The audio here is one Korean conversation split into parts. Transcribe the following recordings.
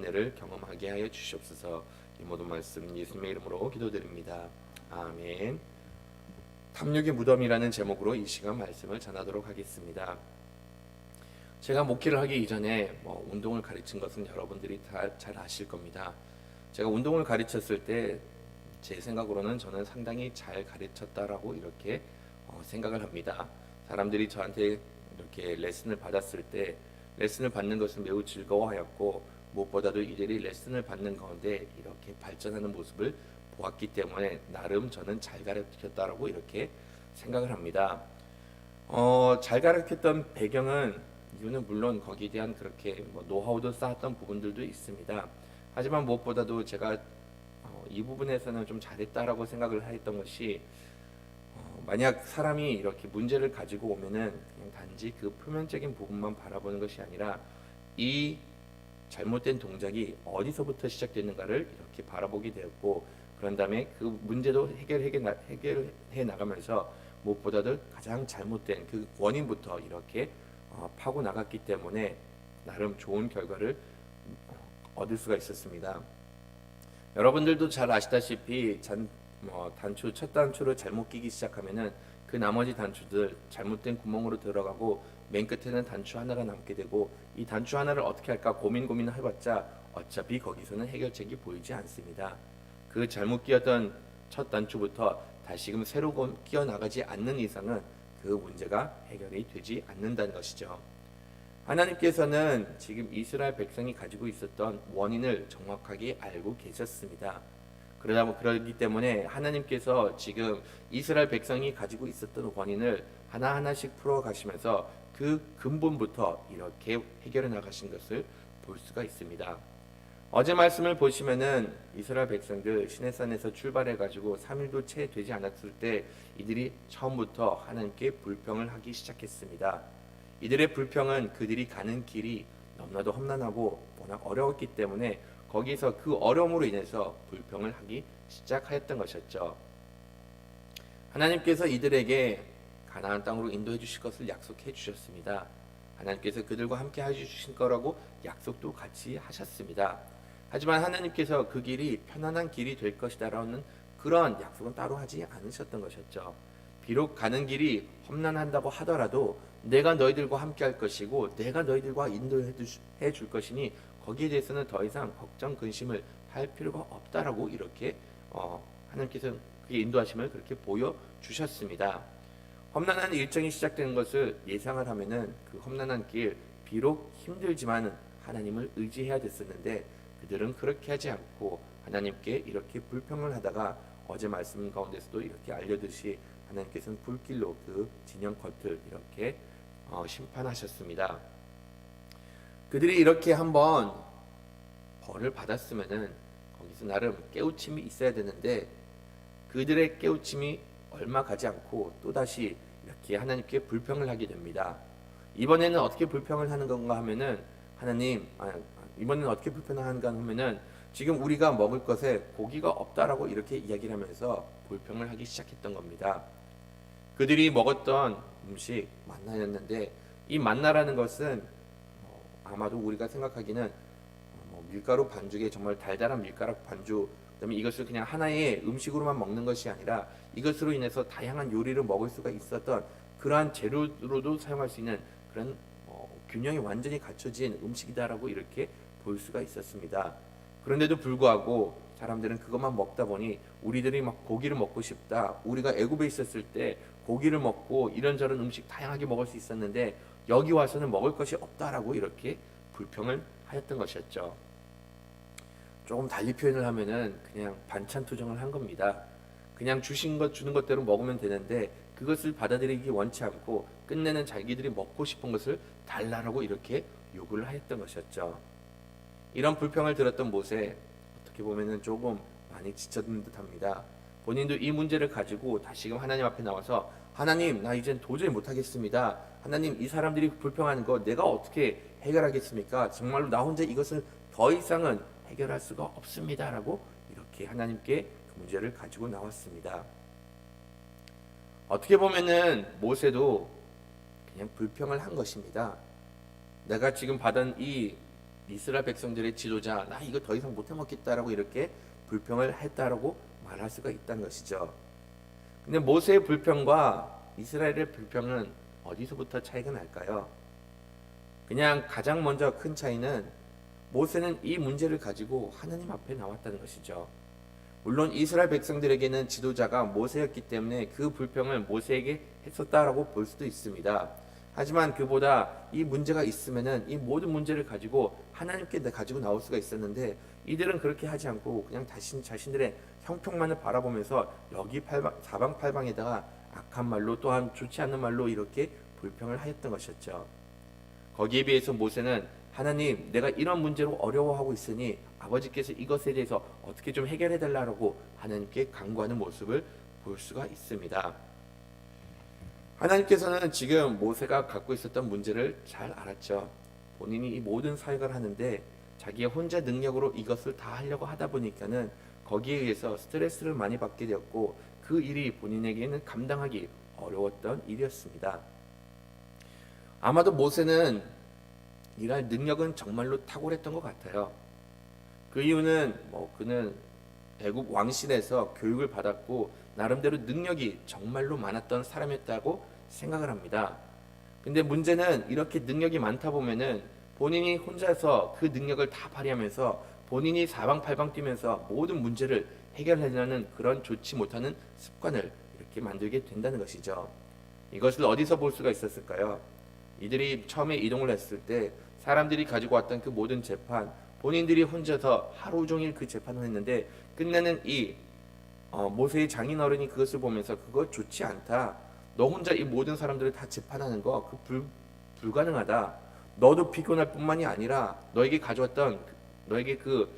은혜를 경험하게 하여 주시옵소서. 이 모든 말씀 예수님의 이름으로 기도드립니다. 아멘. 탐욕의 무덤이라는 제목으로 이 시간 말씀을 전하도록 하겠습니다. 제가 목회를 하기 이전에 운동을 가르친 것은 여러분들이 다 잘 아실 겁니다. 제가 운동을 가르쳤을 때 제 생각으로는 저는 상당히 잘 가르쳤다라고 이렇게 생각을 합니다. 사람들이 저한테 이렇게 레슨을 받았을 때 레슨을 받는 것은 매우 즐거워하였고, 무엇보다도 이들이 레슨을 받는 가운데 이렇게 발전하는 모습을 보았기 때문에 나름 저는 잘 가르쳤다라고 이렇게 생각을 합니다. 잘 가르쳤던 배경은, 이유는 물론 거기에 대한 그렇게 노하우도 쌓았던 부분들도 있습니다. 하지만 무엇보다도 제가 이 부분에서는 좀 잘했다라고 생각을 했던 것이, 만약 사람이 이렇게 문제를 가지고 오면은 그냥 단지 그 표면적인 부분만 바라보는 것이 아니라 이 잘못된 동작이 어디서부터 시작됐는가를 이렇게 바라보게 되었고, 그런 다음에 그 문제도 해결해 나가면서 무엇보다도 가장 잘못된 그 원인부터 이렇게 파고 나갔기 때문에 나름 좋은 결과를 얻을 수가 있었습니다. 여러분들도 잘 아시다시피 단추, 첫 단추를 잘못 끼기 시작하면은 그 나머지 단추들 잘못된 구멍으로 들어가고 맨 끝에는 단추 하나가 남게 되고, 이 단추 하나를 어떻게 할까 고민해봤자 어차피 거기서는 해결책이 보이지 않습니다. 그 잘못 끼었던 첫 단추부터 다시금 새로 끼어 나가지 않는 이상은 그 문제가 해결이 되지 않는다는 것이죠. 하나님께서는 지금 이스라엘 백성이 가지고 있었던 원인을 정확하게 알고 계셨습니다. 그러기 때문에 하나님께서 지금 이스라엘 백성이 가지고 있었던 원인을 하나하나씩 풀어가시면서 그 근본부터 이렇게 해결해 나가신 것을 볼 수가 있습니다. 어제 말씀을 보시면은 이스라엘 백성들 시내산에서 출발해가지고 3일도 채 되지 않았을 때 이들이 처음부터 하나님께 불평을 하기 시작했습니다. 이들의 불평은 그들이 가는 길이 너무나도 험난하고 워낙 어려웠기 때문에 거기서 그 어려움으로 인해서 불평을 하기 시작하였던 것이었죠. 하나님께서 이들에게 가나안 땅으로 인도해 주실 것을 약속해 주셨습니다. 하나님께서 그들과 함께 해주실 거라고 약속도 같이 하셨습니다. 하지만 하나님께서 그 길이 편안한 길이 될 것이다라는 그런 약속은 따로 하지 않으셨던 것이었죠. 비록 가는 길이 험난한다고 하더라도 내가 너희들과 함께 할 것이고 내가 너희들과 인도해 줄 것이니 거기에 대해서는 더 이상 걱정 근심을 할 필요가 없다라고 이렇게 하나님께서 그 인도하심을 그렇게 보여주셨습니다. 험난한 일정이 시작되는 것을 예상을 하면은 그 험난한 길, 비록 힘들지만 하나님을 의지해야 됐었는데 그들은 그렇게 하지 않고 하나님께 이렇게 불평을 하다가 어제 말씀 가운데서도 이렇게 알려듯이 하나님께서는 불길로 그 진영 겉을 이렇게 심판하셨습니다. 그들이 이렇게 한번 벌을 받았으면은 거기서 나름 깨우침이 있어야 되는데 그들의 깨우침이 얼마 가지 않고 또다시 이렇게 하나님께 불평을 하게 됩니다. 이번에는 어떻게 불평을 하는 건가 하면은 이번에는 어떻게 불평을 하는가 하면은 지금 우리가 먹을 것에 고기가 없다라고 이렇게 이야기를 하면서 불평을 하기 시작했던 겁니다. 그들이 먹었던 음식 만나였는데 이 만나라는 것은 아마도 우리가 생각하기는 밀가루 반죽에 정말 달달한 밀가루 반죽, 그다음에 이것을 그냥 하나의 음식으로만 먹는 것이 아니라 이것으로 인해서 다양한 요리를 먹을 수가 있었던 그러한 재료로도 사용할 수 있는 그런 균형이 완전히 갖춰진 음식이다라고 이렇게 볼 수가 있었습니다. 그런데도 불구하고 사람들은 그것만 먹다 보니 우리들이 막 고기를 먹고 싶다, 우리가 애굽에 있었을 때 고기를 먹고 이런저런 음식 다양하게 먹을 수 있었는데 여기 와서는 먹을 것이 없다라고 이렇게 불평을 하였던 것이었죠. 조금 달리 표현을 하면은 그냥 반찬 투정을 한 겁니다. 그냥 주는 것대로 먹으면 되는데 그것을 받아들이기 원치 않고 끝내는 자기들이 먹고 싶은 것을 달라라고 이렇게 요구를 하였던 것이었죠. 이런 불평을 들었던 모세, 어떻게 보면은 조금 많이 지쳤는 듯합니다. 본인도 이 문제를 가지고 다시금 하나님 앞에 나와서 하나님, 나 이젠 도저히 못하겠습니다. 하나님, 이 사람들이 불평하는 거 내가 어떻게 해결하겠습니까? 정말로 나 혼자 이것을 더 이상은 해결할 수가 없습니다라고 이렇게 하나님께 그 문제를 가지고 나왔습니다. 어떻게 보면은 모세도 그냥 불평을 한 것입니다. 내가 지금 받은 이 이스라엘 백성들의 지도자, 나 이거 더 이상 못 해먹겠다라고 이렇게 불평을 했다라고 말할 수가 있다는 것이죠. 근데 모세의 불평과 이스라엘의 불평은 어디서부터 차이가 날까요? 그냥 가장 먼저 큰 차이는 모세는 이 문제를 가지고 하나님 앞에 나왔다는 것이죠. 물론 이스라엘 백성들에게는 지도자가 모세였기 때문에 그 불평을 모세에게 했었다라고 볼 수도 있습니다. 하지만 그보다 이 문제가 있으면은 이 모든 문제를 가지고 하나님께 가지고 나올 수가 있었는데, 이들은 그렇게 하지 않고 그냥 자신들의 형평만을 바라보면서 여기 사방팔방에다가 악한 말로, 또한 좋지 않은 말로 이렇게 불평을 하였던 것이었죠. 거기에 비해서 모세는 하나님, 내가 이런 문제로 어려워하고 있으니 아버지께서 이것에 대해서 어떻게 좀 해결해 달라고 하나님께 간구하는 모습을 볼 수가 있습니다. 하나님께서는 지금 모세가 갖고 있었던 문제를 잘 알았죠. 본인이 이 모든 사역을 하는데 자기의 혼자 능력으로 이것을 다 하려고 하다 보니까는 거기에 의해서 스트레스를 많이 받게 되었고, 그 일이 본인에게는 감당하기 어려웠던 일이었습니다. 아마도 모세는 일할 능력은 정말로 탁월했던 것 같아요. 그 이유는 그는 애굽 왕실에서 교육을 받았고 나름대로 능력이 정말로 많았던 사람이었다고 생각을 합니다. 근데 문제는 이렇게 능력이 많다 보면은 본인이 혼자서 그 능력을 다 발휘하면서 본인이 사방팔방 뛰면서 모든 문제를 해결하려는 그런 좋지 못하는 습관을 이렇게 만들게 된다는 것이죠. 이것을 어디서 볼 수가 있었을까요? 이들이 처음에 이동을 했을 때 사람들이 가지고 왔던 그 모든 재판, 본인들이 혼자서 하루 종일 그 재판을 했는데 끝내는 이 모세의 장인어른이 그것을 보면서 그거 좋지 않다. 너 혼자 이 모든 사람들을 다 재판하는 거 불가능하다. 너도 피곤할 뿐만이 아니라 너에게 그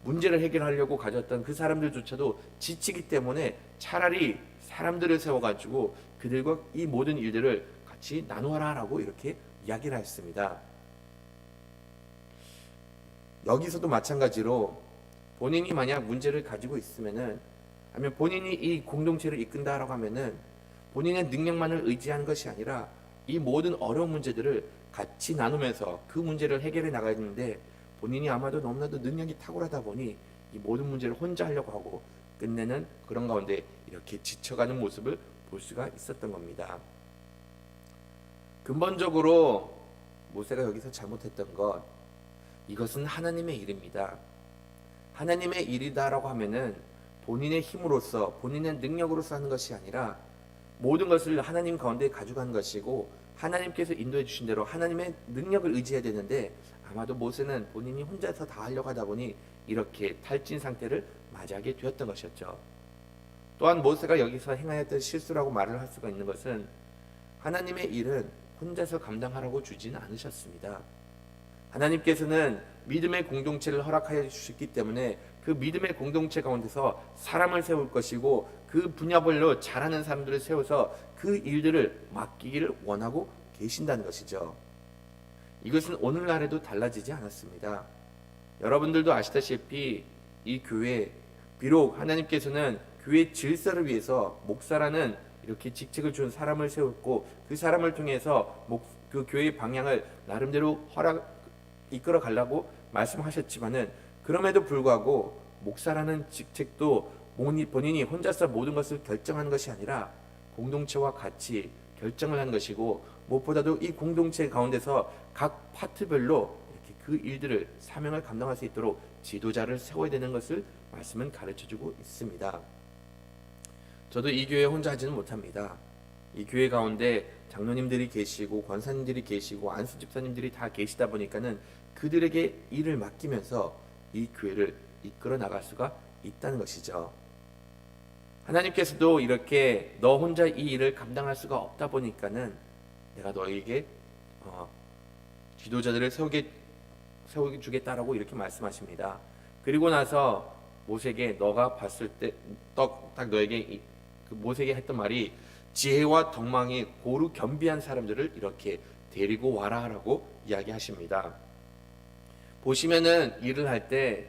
문제를 해결하려고 가져왔던 그 사람들조차도 지치기 때문에 차라리 사람들을 세워가지고 그들과 이 모든 일들을 같이 나누어라라고 이렇게 이야기를 했습니다. 여기서도 마찬가지로 본인이 만약 문제를 가지고 있으면은, 아니면 본인이 이 공동체를 이끈다라고 하면은 본인의 능력만을 의지하는 것이 아니라 이 모든 어려운 문제들을 같이 나누면서 그 문제를 해결해 나가야 되는데, 본인이 아마도 너무나도 능력이 탁월하다 보니 이 모든 문제를 혼자 하려고 하고 끝내는 그런 가운데 이렇게 지쳐가는 모습을 볼 수가 있었던 겁니다. 근본적으로 모세가 여기서 잘못했던 것, 이것은 하나님의 일입니다. 하나님의 일이다라고 하면은 본인의 힘으로써, 본인의 능력으로서 하는 것이 아니라 모든 것을 하나님 가운데 가져가는 것이고, 하나님께서 인도해 주신 대로 하나님의 능력을 의지해야 되는데, 아마도 모세는 본인이 혼자서 다 하려고 하다 보니 이렇게 탈진 상태를 맞이하게 되었던 것이었죠. 또한 모세가 여기서 행하였던 실수라고 말을 할 수가 있는 것은, 하나님의 일은 혼자서 감당하라고 주지는 않으셨습니다. 하나님께서는 믿음의 공동체를 허락하여 주셨기 때문에 그 믿음의 공동체 가운데서 사람을 세울 것이고, 그 분야별로 잘하는 사람들을 세워서 그 일들을 맡기기를 원하고 계신다는 것이죠. 이것은 오늘날에도 달라지지 않았습니다. 여러분들도 아시다시피 이 교회, 비록 하나님께서는 교회 질서를 위해서 목사라는 이렇게 직책을 준 사람을 세웠고, 그 사람을 통해서 그 교회의 방향을 나름대로 이끌어 가려고 말씀하셨지만은, 그럼에도 불구하고 목사라는 직책도 본인이 혼자서 모든 것을 결정하는 것이 아니라 공동체와 같이 결정을 하는 것이고, 무엇보다도 이 공동체 가운데서 각 파트별로 이렇게 그 일들을, 사명을 감당할 수 있도록 지도자를 세워야 되는 것을 말씀은 가르쳐주고 있습니다. 저도 이 교회 혼자 하지는 못합니다. 이 교회 가운데 장로님들이 계시고 권사님들이 계시고 안수 집사님들이 다 계시다 보니까는 그들에게 일을 맡기면서 이 교회를 이끌어 나갈 수가 있다는 것이죠. 하나님께서도 이렇게 너 혼자 이 일을 감당할 수가 없다 보니까는 내가 너에게 지도자들을 세우게 주겠다라고 이렇게 말씀하십니다. 그리고 나서 모세에게 너가 봤을 때 딱 너에게 그 모세에게 했던 말이, 지혜와 덕망이 고루 겸비한 사람들을 이렇게 데리고 와라라고 이야기하십니다. 보시면은 일을 할 때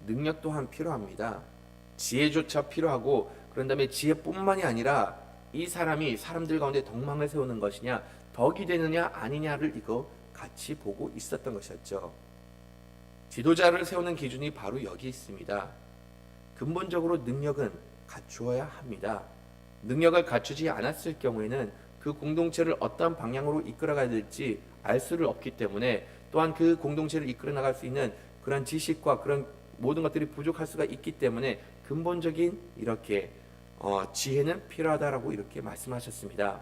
능력 또한 필요합니다. 지혜조차 필요하고, 그런 다음에 지혜뿐만이 아니라 이 사람이 사람들 가운데 덕망을 세우는 것이냐, 덕이 되느냐 아니냐를 이거 같이 보고 있었던 것이었죠. 지도자를 세우는 기준이 바로 여기 있습니다. 근본적으로 능력은 갖추어야 합니다. 능력을 갖추지 않았을 경우에는 그 공동체를 어떤 방향으로 이끌어가야 될지 알 수를 없기 때문에, 또한 그 공동체를 이끌어 나갈 수 있는 그런 지식과 그런 모든 것들이 부족할 수가 있기 때문에 근본적인 이렇게 지혜는 필요하다라고 이렇게 말씀하셨습니다.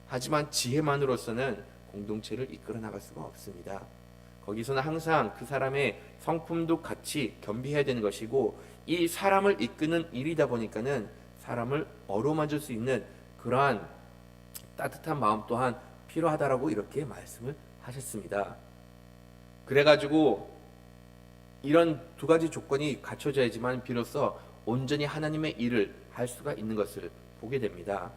하지만 지혜만으로서는 공동체를 이끌어 나갈 수가 없습니다. 거기서는 항상 그 사람의 성품도 같이 겸비해야 되는 것이고, 이 사람을 이끄는 일이다 보니까는 사람을 어루만질 수 있는 그러한 따뜻한 마음 또한 필요하다라고 이렇게 말씀을 하셨습니다. 그래가지고 이런 두 가지 조건이 갖춰져야지만 비로소 온전히 하나님의 일을 할 수가 있는 것을 보게 됩니다.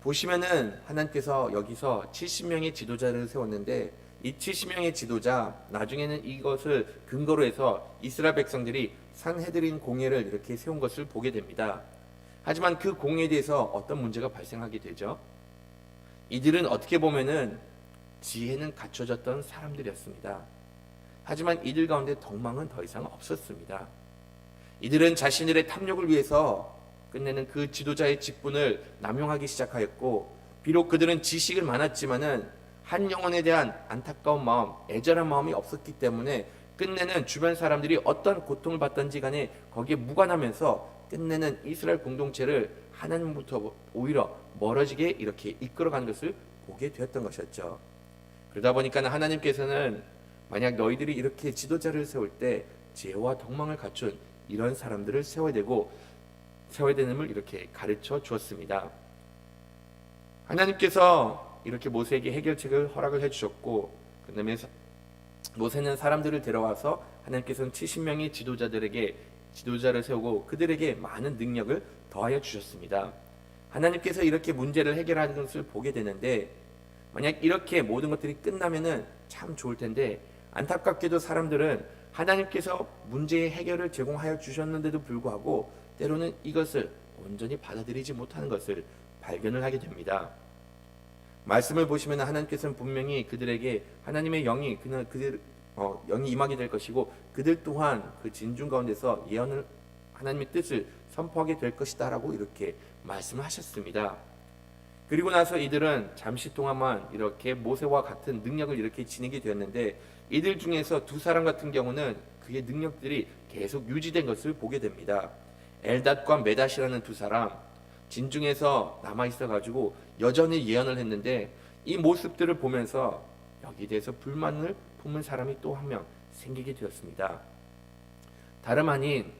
보시면은 하나님께서 여기서 70명의 지도자를 세웠는데, 이 70명의 지도자, 나중에는 이것을 근거로 해서 이스라엘 백성들이 산헤드린 공회를 이렇게 세운 것을 보게 됩니다. 하지만 그 공회에 대해서 어떤 문제가 발생하게 되죠? 이들은 어떻게 보면은 지혜는 갖춰졌던 사람들이었습니다. 하지만 이들 가운데 덕망은 더 이상 없었습니다. 이들은 자신들의 탐욕을 위해서 끝내는 그 지도자의 직분을 남용하기 시작하였고, 비록 그들은 지식은 많았지만은 한 영혼에 대한 안타까운 마음, 애절한 마음이 없었기 때문에 끝내는 주변 사람들이 어떤 고통을 받든지 간에 거기에 무관하면서 끝내는 이스라엘 공동체를 하나님부터 오히려 멀어지게 이렇게 이끌어가는 것을 보게 되었던 것이었죠. 그러다 보니까 하나님께서는 만약 너희들이 이렇게 지도자를 세울 때 지혜와 덕망을 갖춘 이런 사람들을 세워야 되는을 이렇게 가르쳐 주었습니다. 하나님께서 이렇게 모세에게 해결책을 허락을 해주셨고, 그 다음에 모세는 사람들을 데려와서 하나님께서는 70명의 지도자를 세우고 그들에게 많은 능력을 더하여 주셨습니다. 하나님께서 이렇게 문제를 해결하는 것을 보게 되는데, 만약 이렇게 모든 것들이 끝나면은 참 좋을 텐데, 안타깝게도 사람들은 하나님께서 문제의 해결을 제공하여 주셨는데도 불구하고 때로는 이것을 온전히 받아들이지 못하는 것을 발견을 하게 됩니다. 말씀을 보시면 하나님께서는 분명히 그들에게 하나님의 영이 영이 임하게 될 것이고, 그들 또한 그 진중 가운데서 예언을, 하나님의 뜻을 선포하게 될 것이다라고 이렇게 말씀을 하셨습니다. 그리고 나서 이들은 잠시 동안만 이렇게 모세와 같은 능력을 이렇게 지니게 되었는데, 이들 중에서 두 사람 같은 경우는 그의 능력들이 계속 유지된 것을 보게 됩니다. 엘닷과 메닷이라는 두 사람, 진중에서 남아있어 가지고 여전히 예언을 했는데, 이 모습들을 보면서 여기에 대해서 불만을 품은 사람이 또 한 명 생기게 되었습니다. 다름 아닌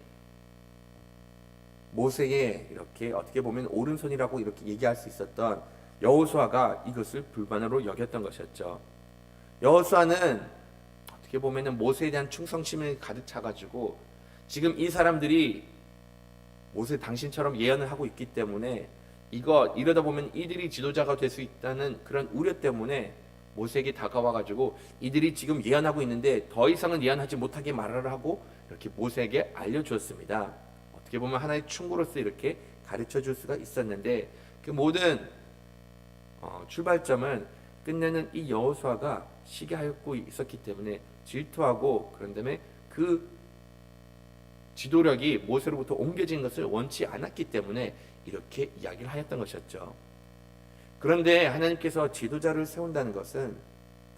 모세의 이렇게 어떻게 보면 오른손이라고 이렇게 얘기할 수 있었던 여호수아가 이것을 불만으로 여겼던 것이었죠. 여호수아는 어떻게 보면 모세에 대한 충성심이 가득 차가지고 지금 이 사람들이 모세 당신처럼 예언을 하고 있기 때문에 이러다 보면 이들이 지도자가 될 수 있다는 그런 우려 때문에 모세에게 다가와가지고 이들이 지금 예언하고 있는데 더 이상은 예언하지 못하게 말하라 하고 이렇게 모세에게 알려주었습니다. 어떻게 보면 하나의 충고로서 이렇게 가르쳐 줄 수가 있었는데, 그 모든 출발점은 끝내는 이 여호수아가 시기하였고 있었기 때문에 질투하고, 그런 다음에 그 지도력이 모세로부터 옮겨진 것을 원치 않았기 때문에 이렇게 이야기를 하였던 것이었죠. 그런데 하나님께서 지도자를 세운다는 것은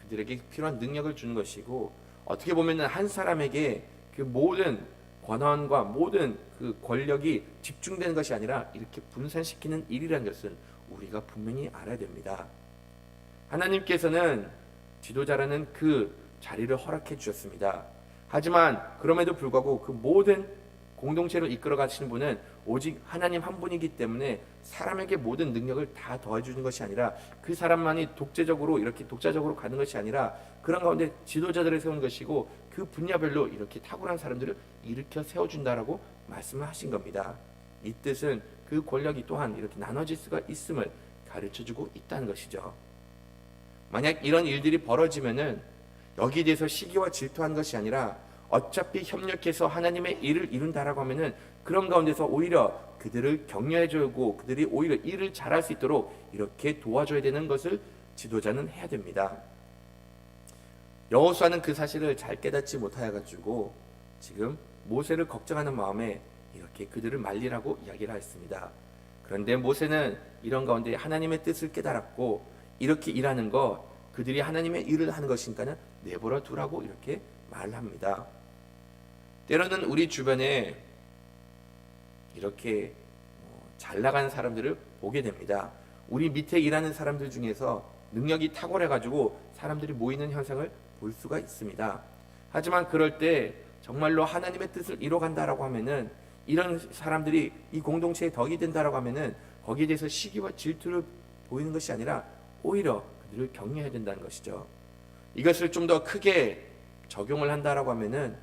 그들에게 필요한 능력을 주는 것이고, 어떻게 보면 한 사람에게 그 모든 권한과 모든 그 권력이 집중되는 것이 아니라 이렇게 분산시키는 일이라는 것은 우리가 분명히 알아야 됩니다. 하나님께서는 지도자라는 그 자리를 허락해 주셨습니다. 하지만 그럼에도 불구하고 그 모든 공동체를 이끌어 가시는 분은 오직 하나님 한 분이기 때문에 사람에게 모든 능력을 다 더해주는 것이 아니라, 그 사람만이 독자적으로 가는 것이 아니라 그런 가운데 지도자들을 세우는 것이고, 그 분야별로 이렇게 탁월한 사람들을 일으켜 세워준다라고 말씀을 하신 겁니다. 이 뜻은 그 권력이 또한 이렇게 나눠질 수가 있음을 가르쳐주고 있다는 것이죠. 만약 이런 일들이 벌어지면은 여기에 대해서 시기와 질투한 것이 아니라 어차피 협력해서 하나님의 일을 이룬다라고 하면은 그런 가운데서 오히려 그들을 격려해주고 그들이 오히려 일을 잘할 수 있도록 이렇게 도와줘야 되는 것을 지도자는 해야 됩니다. 여호수아는 그 사실을 잘 깨닫지 못하여 가지고 지금 모세를 걱정하는 마음에 이렇게 그들을 말리라고 이야기를 했습니다. 그런데 모세는 이런 가운데 하나님의 뜻을 깨달았고 이렇게 일하는 거 그들이 하나님의 일을 하는 것이니까는 내버려 두라고 이렇게 말합니다. 때로는 우리 주변에 이렇게 잘 나가는 사람들을 보게 됩니다. 우리 밑에 일하는 사람들 중에서 능력이 탁월해 가지고 사람들이 모이는 현상을 볼 수가 있습니다. 하지만 그럴 때 정말로 하나님의 뜻을 이뤄간다라고 하면은 이런 사람들이 이 공동체의 덕이 된다라고 하면은 거기에 대해서 시기와 질투를 보이는 것이 아니라 오히려 그들을 격려해야 된다는 것이죠. 이것을 좀 더 크게 적용을 한다라고 하면은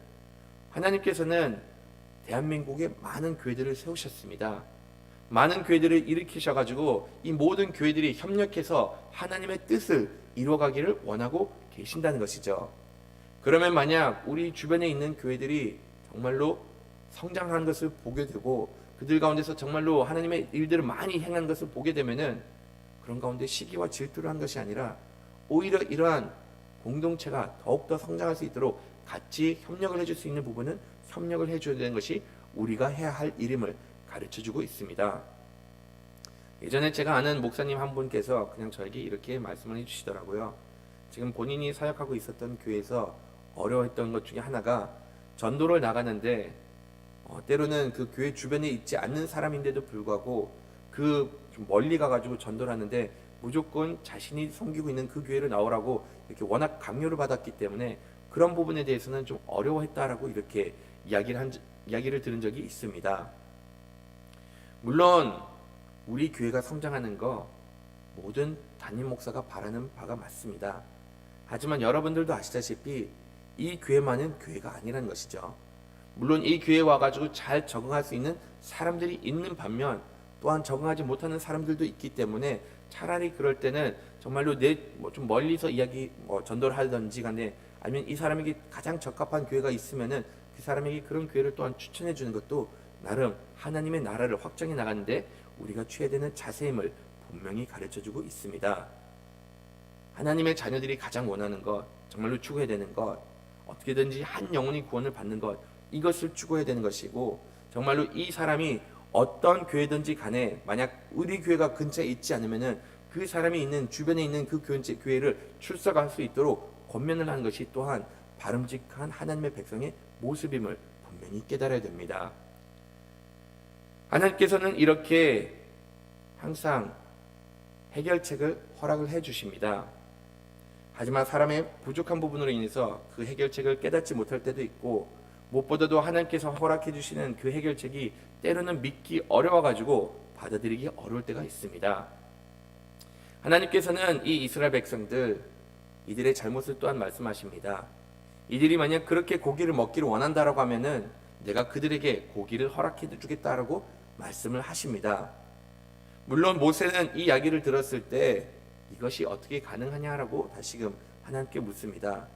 하나님께서는 대한민국에 많은 교회들을 세우셨습니다. 많은 교회들을 일으키셔가지고 이 모든 교회들이 협력해서 하나님의 뜻을 이루어가기를 원하고 계신다는 것이죠. 그러면 만약 우리 주변에 있는 교회들이 정말로 성장하는 것을 보게 되고 그들 가운데서 정말로 하나님의 일들을 많이 행하는 것을 보게 되면은 그런 가운데 시기와 질투를 한 것이 아니라 오히려 이러한 공동체가 더욱더 성장할 수 있도록 같이 협력을 해줄 수 있는 부분은 협력을 해줘야 되는 것이 우리가 해야 할 일임을 가르쳐주고 있습니다. 예전에 제가 아는 목사님 한 분께서 그냥 저에게 이렇게 말씀을 해주시더라고요. 지금 본인이 사역하고 있었던 교회에서 어려웠던 것 중에 하나가 전도를 나가는데 때로는 그 교회 주변에 있지 않는 사람인데도 불구하고 좀 멀리 가가지고 전도를 하는데 무조건 자신이 섬기고 있는 그 교회를 나오라고 이렇게 워낙 강요를 받았기 때문에 그런 부분에 대해서는 좀 어려워했다라고 이렇게 이야기를 들은 적이 있습니다. 물론 우리 교회가 성장하는 거 모든 담임 목사가 바라는 바가 맞습니다. 하지만 여러분들도 아시다시피 이 교회만은 교회가 아니라는 것이죠. 물론 이 교회에 와가지고 잘 적응할 수 있는 사람들이 있는 반면 또한 적응하지 못하는 사람들도 있기 때문에 차라리 그럴 때는 정말로 좀 멀리서 전도를 하든지 간에 아니면 이 사람에게 가장 적합한 교회가 있으면은 그 사람에게 그런 교회를 또한 추천해 주는 것도 나름 하나님의 나라를 확장해 나가는데 우리가 취해야 되는 자세임을 분명히 가르쳐 주고 있습니다. 하나님의 자녀들이 가장 원하는 것, 정말로 추구해야 되는 것, 어떻게든지 한 영혼이 구원을 받는 것, 이것을 추구해야 되는 것이고 정말로 이 사람이 어떤 교회든지 간에 만약 우리 교회가 근처에 있지 않으면은 그 사람이 있는 주변에 있는 그 교회를 출석할 수 있도록 권면을 하는 것이 또한 바람직한 하나님의 백성의 모습임을 분명히 깨달아야 됩니다. 하나님께서는 이렇게 항상 해결책을 허락을 해 주십니다. 하지만 사람의 부족한 부분으로 인해서 그 해결책을 깨닫지 못할 때도 있고 무엇보다도 하나님께서 허락해 주시는 그 해결책이 때로는 믿기 어려워가지고 받아들이기 어려울 때가 있습니다. 하나님께서는 이 이스라엘 백성들 이들의 잘못을 또한 말씀하십니다. 이들이 만약 그렇게 고기를 먹기를 원한다라고 하면은 내가 그들에게 고기를 허락해 주겠다라고 말씀을 하십니다. 물론 모세는 이 이야기를 들었을 때 이것이 어떻게 가능하냐라고 다시금 하나님께 묻습니다.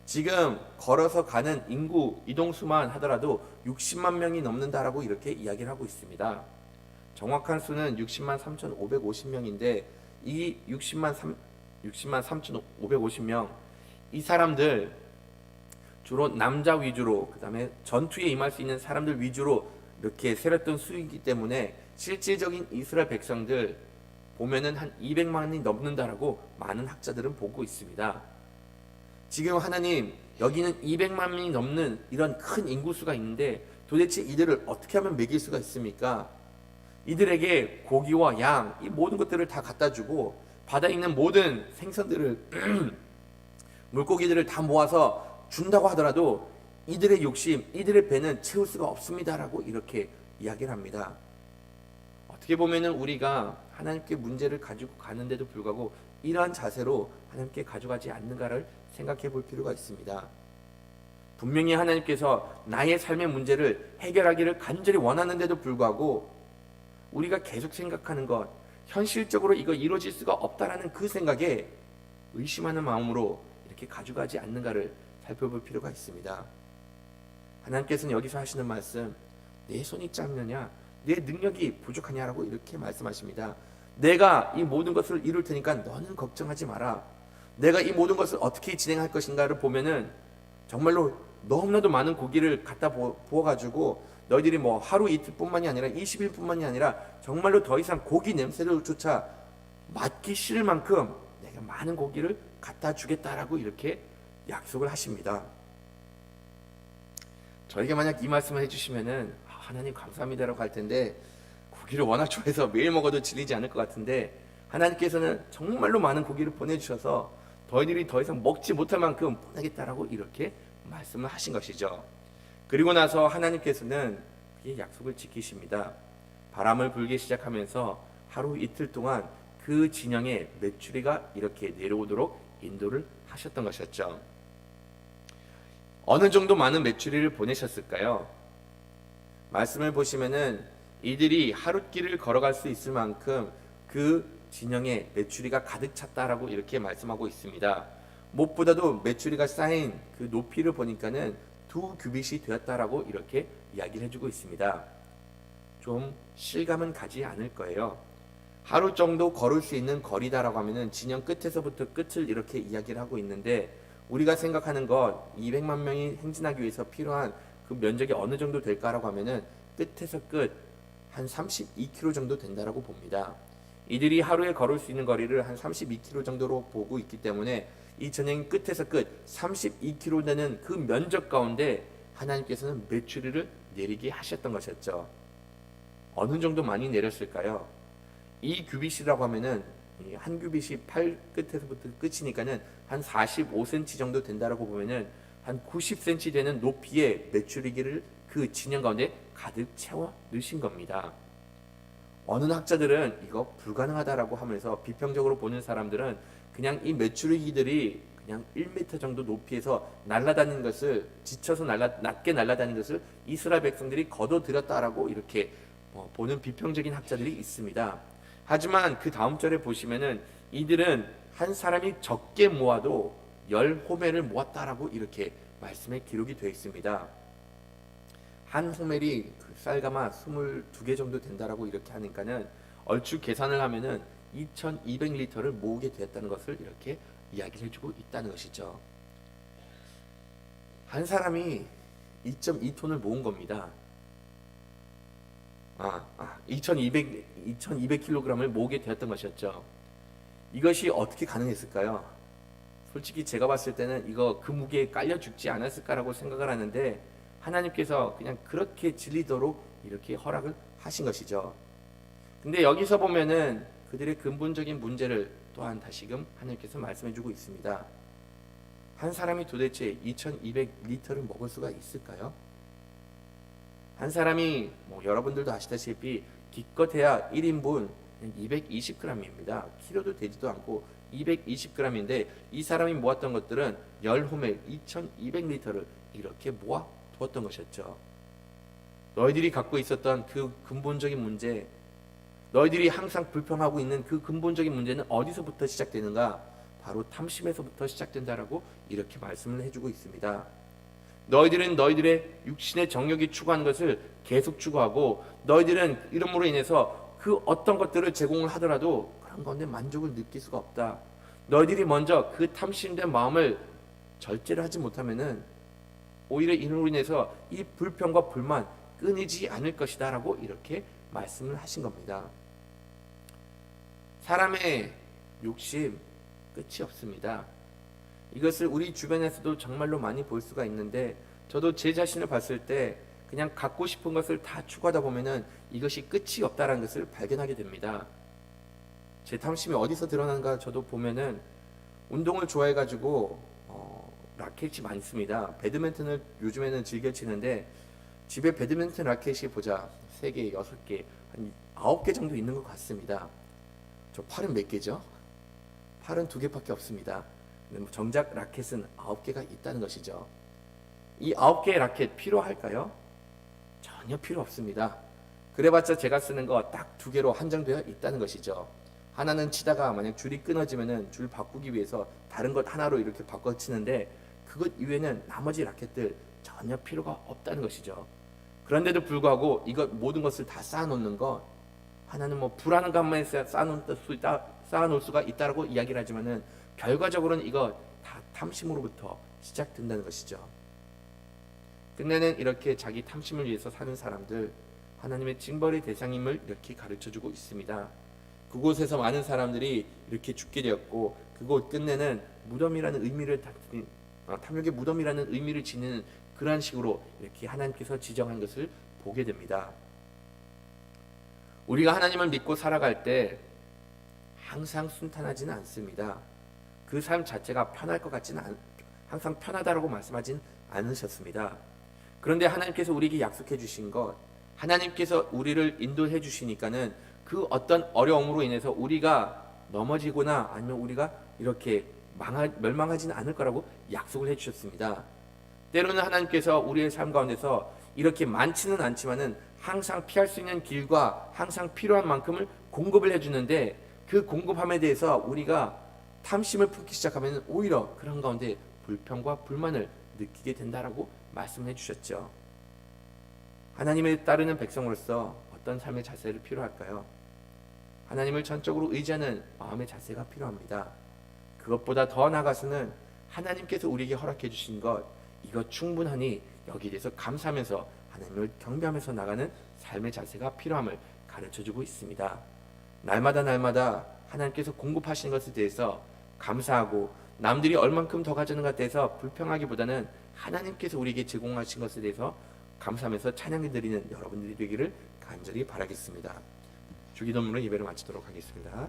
지금 걸어서 가는 인구 이동수만 하더라도 60만 명이 넘는다라고 이렇게 이야기를 하고 있습니다. 정확한 수는 60만 3,550명인데 이 60만 3,550명 이 사람들 주로 남자 위주로 그 다음에 전투에 임할 수 있는 사람들 위주로 이렇게 세렸던 수이기 때문에 실질적인 이스라엘 백성들 보면은 한 200만이 넘는다라고 많은 학자들은 보고 있습니다. 지금 하나님 여기는 200만이 넘는 이런 큰 인구수가 있는데 도대체 이들을 어떻게 하면 먹일 수가 있습니까? 이들에게 고기와 양, 이 모든 것들을 다 갖다 주고 바다에 있는 모든 생선들을 물고기들을 다 모아서 준다고 하더라도 이들의 욕심, 이들의 배는 채울 수가 없습니다라고 이렇게 이야기를 합니다. 어떻게 보면은 우리가 하나님께 문제를 가지고 가는데도 불구하고 이러한 자세로 하나님께 가져가지 않는가를 생각해 볼 필요가 있습니다. 분명히 하나님께서 나의 삶의 문제를 해결하기를 간절히 원하는데도 불구하고 우리가 계속 생각하는 것, 현실적으로 이거 이루어질 수가 없다라는 그 생각에 의심하는 마음으로 이렇게 가져가지 않는가를 살펴볼 필요가 있습니다. 하나님께서는 여기서 하시는 말씀, 내 손이 짧느냐, 내 능력이 부족하냐라고 이렇게 말씀하십니다. 내가 이 모든 것을 이룰 테니까 너는 걱정하지 마라. 내가 이 모든 것을 어떻게 진행할 것인가를 보면은 정말로 너무나도 많은 고기를 갖다 부어가지고 너희들이 뭐 하루 이틀뿐만이 아니라 20일뿐만이 아니라 정말로 더 이상 고기 냄새조차 맡기 싫을 만큼 내가 많은 고기를 갖다 주겠다라고 이렇게 약속을 하십니다. 저에게 만약 이 말씀을 해주시면은 하나님 감사합니다라고 할 텐데, 고기를 워낙 좋아해서 매일 먹어도 질리지 않을 것 같은데, 하나님께서는 정말로 많은 고기를 보내주셔서 너희들이 더 이상 먹지 못할 만큼 보내겠다라고 이렇게 말씀을 하신 것이죠. 그리고 나서 하나님께서는 그 약속을 지키십니다. 바람을 불기 시작하면서 하루 이틀 동안 그 진영에 메추리가 이렇게 내려오도록 인도를 하셨던 것이었죠. 어느 정도 많은 메추리를 보내셨을까요? 말씀을 보시면은 이들이 하룻길을 걸어갈 수 있을 만큼 그 진영에 메추리가 가득 찼다라고 이렇게 말씀하고 있습니다. 무엇보다도 메추리가 쌓인 그 높이를 보니까는 2규빗이 되었다라고 이렇게 이야기를 해주고 있습니다. 좀 실감은 가지 않을 거예요. 하루 정도 걸을 수 있는 거리다라고 하면은 진영 끝에서부터 끝을 이렇게 이야기를 하고 있는데, 우리가 생각하는 것 200만 명이 행진하기 위해서 필요한 그 면적이 어느 정도 될까라고 하면은 끝에서 끝 한 32km 정도 된다라고 봅니다. 이들이 하루에 걸을 수 있는 거리를 한 32km 정도로 보고 있기 때문에 이 전쟁 끝에서 끝 32km 되는 그 면적 가운데 하나님께서는 메추리를 내리게 하셨던 것이었죠. 어느 정도 많이 내렸을까요? 이 규빗이라고 하면은 한 규빗이 팔 끝에서부터 끝이니까는 한 45cm 정도 된다라고 보면은 한 90cm 되는 높이의 메추리기를 그 진영 가운데 가득 채워 넣으신 겁니다. 어느 학자들은 이거 불가능하다라고 하면서 비평적으로 보는 사람들은 그냥 이 메추리기들이 그냥 1m 정도 높이에서 날아다니는 것을, 지쳐서 낮게 날아다니는 것을 이스라엘 백성들이 거둬들였다라고 이렇게 보는 비평적인 학자들이 있습니다. 하지만 그 다음 절에 보시면은 이들은 한 사람이 적게 모아도 10호멜을 모았다라고 이렇게 말씀에 기록이 되어 있습니다. 한 호멜이 그 쌀가마 22개 정도 된다라고 이렇게 하니까는 얼추 계산을 하면은 2200리터를 모으게 되었다는 것을 이렇게 이야기를 해주고 있다는 것이죠. 한 사람이 2.2톤을 모은 겁니다. 2200kg을 모으게 되었던 것이었죠. 이것이 어떻게 가능했을까요? 솔직히 제가 봤을 때는 이거 그 무게에 깔려 죽지 않았을까라고 생각을 하는데, 하나님께서 그냥 그렇게 질리도록 이렇게 허락을 하신 것이죠. 근데 여기서 보면은 그들의 근본적인 문제를 또한 다시금 하나님께서 말씀해주고 있습니다. 한 사람이 도대체 2200리터를 먹을 수가 있을까요? 한 사람이 여러분들도 아시다시피 기껏해야 1인분 220g입니다. 키로도 되지도 않고 220g인데 이 사람이 모았던 것들은 10호멜 2200리터를 이렇게 모아 두었던 것이었죠. 너희들이 갖고 있었던 그 근본적인 문제, 너희들이 항상 불평하고 있는 그 근본적인 문제는 어디서부터 시작되는가? 바로 탐심에서부터 시작된다라고 이렇게 말씀을 해주고 있습니다. 너희들은 너희들의 육신의 정욕이 추구하는 것을 계속 추구하고, 너희들은 이름으로 인해서 그 어떤 것들을 제공을 하더라도 그런 건데 만족을 느낄 수가 없다. 너희들이 먼저 그 탐심된 마음을 절제를 하지 못하면은 오히려 이로 인해서 이 불평과 불만 끊이지 않을 것이다 라고 이렇게 말씀을 하신 겁니다. 사람의 욕심 끝이 없습니다. 이것을 우리 주변에서도 정말로 많이 볼 수가 있는데, 저도 제 자신을 봤을 때 그냥 갖고 싶은 것을 다 추구하다 보면은 이것이 끝이 없다는 것을 발견하게 됩니다. 제 탐심이 어디서 드러나는가 저도 보면은, 운동을 좋아해가지고 라켓이 많습니다. 배드민턴을 요즘에는 즐겨 치는데 집에 배드민턴 라켓이 보자 3개, 6개, 한 9개 정도 있는 것 같습니다. 저 팔은 몇 개죠? 팔은 2개밖에 없습니다. 정작 라켓은 9개가 있다는 것이죠. 이 9개의 라켓 필요할까요? 전혀 필요 없습니다. 그래봤자 제가 쓰는 거 딱 2개로 한정되어 있다는 것이죠. 하나는 치다가 만약 줄이 끊어지면은 줄 바꾸기 위해서 다른 것 하나로 이렇게 바꿔 치는데, 그것 이외에는 나머지 라켓들 전혀 필요가 없다는 것이죠. 그런데도 불구하고 이것 모든 것을 다 쌓아놓는 것, 하나는 뭐 불하는 것만 쌓아놓을 수가 있다라고 이야기를 하지만은 결과적으로는 이거 다 탐심으로부터 시작된다는 것이죠. 끝내는 이렇게 자기 탐심을 위해서 사는 사람들, 하나님의 징벌의 대상임을 이렇게 가르쳐주고 있습니다. 그곳에서 많은 사람들이 이렇게 죽게 되었고, 그곳 끝내는 무덤이라는 의미를 탐욕의 무덤이라는 의미를 지니는 그러한 식으로 이렇게 하나님께서 지정한 것을 보게 됩니다. 우리가 하나님을 믿고 살아갈 때 항상 순탄하지는 않습니다. 그 삶 자체가 편할 것 같지는 항상 편하다라고 말씀하진 않으셨습니다. 그런데 하나님께서 우리에게 약속해 주신 것, 하나님께서 우리를 인도해 주시니까는 그 어떤 어려움으로 인해서 우리가 넘어지거나 아니면 우리가 이렇게 멸망하지는 않을 거라고 약속을 해 주셨습니다. 때로는 하나님께서 우리의 삶 가운데서 이렇게 많지는 않지만은 항상 피할 수 있는 길과 항상 필요한 만큼을 공급을 해주는데, 그 공급함에 대해서 우리가 탐심을 품기 시작하면 오히려 그런 가운데 불평과 불만을 느끼게 된다라고 말씀해 주셨죠. 하나님을 따르는 백성으로서 어떤 삶의 자세를 필요할까요? 하나님을 전적으로 의지하는 마음의 자세가 필요합니다. 그것보다 더 나아가서는 하나님께서 우리에게 허락해 주신 것, 이것 충분하니 여기에 대해서 감사하면서 하나님을 경배하면서 나가는 삶의 자세가 필요함을 가르쳐주고 있습니다. 날마다 하나님께서 공급하시는 것에 대해서 감사하고, 남들이 얼만큼 더 가져는가에 대해서 불평하기보다는 하나님께서 우리에게 제공하신 것에 대해서 감사하면서 찬양을 드리는 여러분들이 되기를 간절히 바라겠습니다. 주기도문으로 예배를 마치도록 하겠습니다.